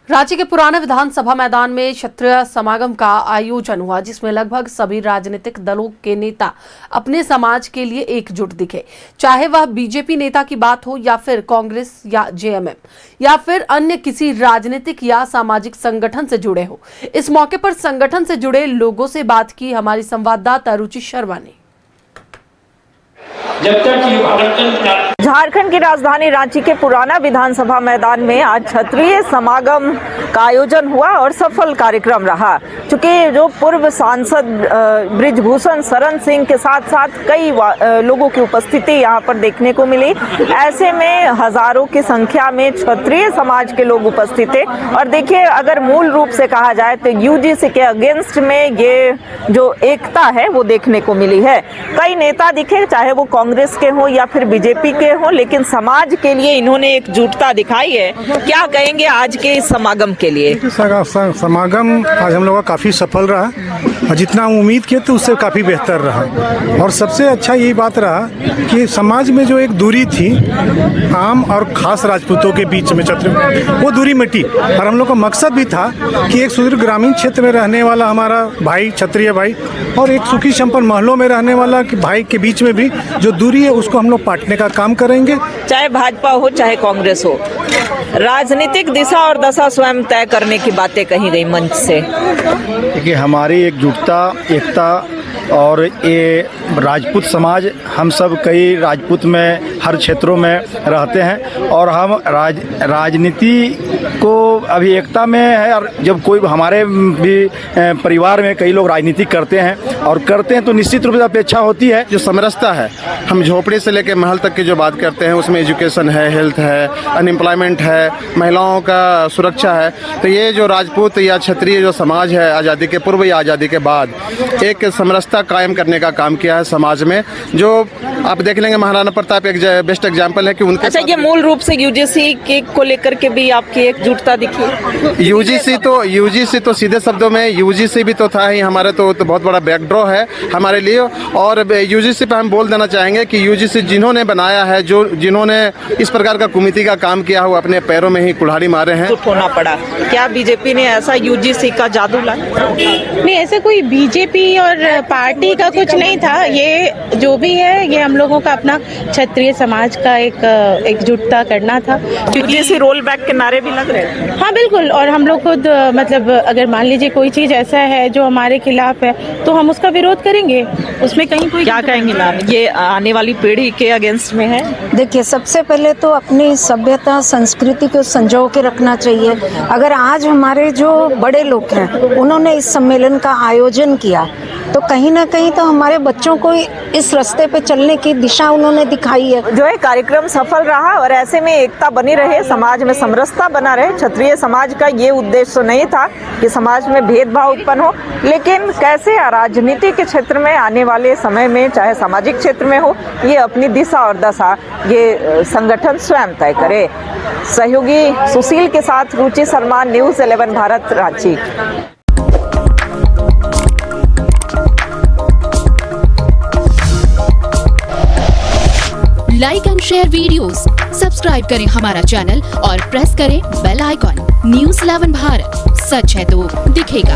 रांची के पुराने विधानसभा मैदान में क्षत्रिय समागम का आयोजन हुआ, जिसमें लगभग सभी राजनीतिक दलों के नेता अपने समाज के लिए एकजुट दिखे। चाहे वह बीजेपी नेता की बात हो या फिर कांग्रेस या जेएमएम या फिर अन्य किसी राजनीतिक या सामाजिक संगठन से जुड़े हो। इस मौके पर संगठन से जुड़े लोगों से बात की हमारी संवाददाता रुचि शर्मा ने। झारखंड की राजधानी रांची के पुराना विधानसभा मैदान में आज क्षत्रिय समागम का आयोजन हुआ और सफल कार्यक्रम रहा। चूंकि जो पूर्व सांसद बृजभूषण शरण सिंह के साथ साथ कई लोगों की उपस्थिति यहां पर देखने को मिली। ऐसे में हजारों की संख्या में क्षत्रिय समाज के लोग उपस्थित थे। और देखिए, अगर मूल रूप से कहा जाए तो यूजीसी के अगेंस्ट में ये जो एकता है वो देखने को मिली है। कई नेता दिखे, चाहे वो कांग्रेस के हों या फिर बीजेपी के हों, लेकिन समाज के लिए इन्होंने एकजुटता दिखाई है। क्या कहेंगे आज के इस समागम के लिए? समागम आज हम लोग का काफी सफल रहा और जितना उम्मीद किए थे उससे काफी बेहतर रहा। और सबसे अच्छा यही बात रहा कि समाज में जो एक दूरी थी आम और खास राजपूतों के बीच में वो दूरी मिटी। और हम लोग का मकसद भी था कि एक सुदूर ग्रामीण क्षेत्र में रहने वाला हमारा भाई, क्षत्रिय भाई, और एक सुखी संपन्न महलों में रहने वाला भाई के बीच में भी जो दूरी है उसको हम लोग पाटने का काम करेंगे। चाहे भाजपा हो चाहे कांग्रेस हो, राजनीतिक दिशा और दशा स्वयं तय करने की बातें कही गई मंच से। देखिए, हमारी एकजुटता, एकता और ये राजपूत समाज, हम सब कई राजपूत में हर क्षेत्रों में रहते हैं और हम राजनीति को अभी एकता में है। और जब कोई हमारे भी परिवार में कई लोग राजनीति करते हैं और करते हैं तो निश्चित रूप से अपेक्षा होती है जो समरसता है। हम झोपड़ी से लेकर महल तक की जो बात करते हैं उसमें एजुकेशन है, हेल्थ है, अनएम्प्लॉयमेंट है, महिलाओं का सुरक्षा है। तो ये जो राजपूत या क्षत्रिय जो समाज है, आज़ादी के पूर्व या आज़ादी के बाद एक समरसता कायम करने का काम किया है समाज में। जो आप देख लेंगे, महाराणा प्रताप एक बेस्ट एग्जाम्पल है कि उनके अच्छा, ये मूल रूप से यूजीसी के को लेकर के भी आपकी एकजुटता दिखी। यूजीसी तो सीधे शब्दों में यूजीसी भी तो था ही हमारे, तो बहुत बड़ा बैकड्रॉ है हमारे लिए। और यूजीसी पे हम बोल देना चाहेंगे कि यूजीसी जिन्होंने बनाया है, जिन्होंने इस प्रकार का कमेटी का काम किया हो, अपने पैरों में ही कुल्हाड़ी मारे हैं। होना पड़ा। क्या बीजेपी ने ऐसा यूजीसी का जादू लाया? नहीं, ऐसे कोई बीजेपी और पार्टी का कुछ नहीं था। ये जो भी है ये हम लोगों का अपना क्षत्रिय समाज का एक एकजुटता करना था। यूजीसी रोल बैक के नारे भी लग रहे हैं। हाँ बिल्कुल, और हम लोग खुद मतलब अगर मान लीजिए कोई चीज ऐसा है जो हमारे खिलाफ है तो हम उसका विरोध करेंगे। उसमें कहीं कोई क्या कहेंगे ना, ये आने वाली पीढ़ी के अगेंस्ट में है। देखिए, सबसे पहले तो अपनी सभ्यता संस्कृति को संजो के रखना चाहिए। अगर आज हमारे जो बड़े लोग हैं उन्होंने इस सम्मेलन का आयोजन किया तो कहीं ना कहीं तो हमारे बच्चों को इस रास्ते पे चलने की दिशा उन्होंने दिखाई है। जो है कार्यक्रम सफल रहा और ऐसे में एकता बनी रहे, समाज में समरसता बना रहे। क्षत्रिय समाज का ये उद्देश्य नहीं था कि समाज में भेदभाव उत्पन्न हो, लेकिन कैसे राजनीति के क्षेत्र में आने वाले समय में, चाहे सामाजिक क्षेत्र में हो, ये अपनी दिशा और दशा ये संगठन स्वयं तय करे। सहयोगी सुशील के साथ Ruchi Sharma, news 11 Bharat, Ranchi. Like and share videos, subscribe करें हमारा चैनल और प्रेस करें बेल आइकॉन। न्यूज़ 11 भारत, सच है तो दिखेगा।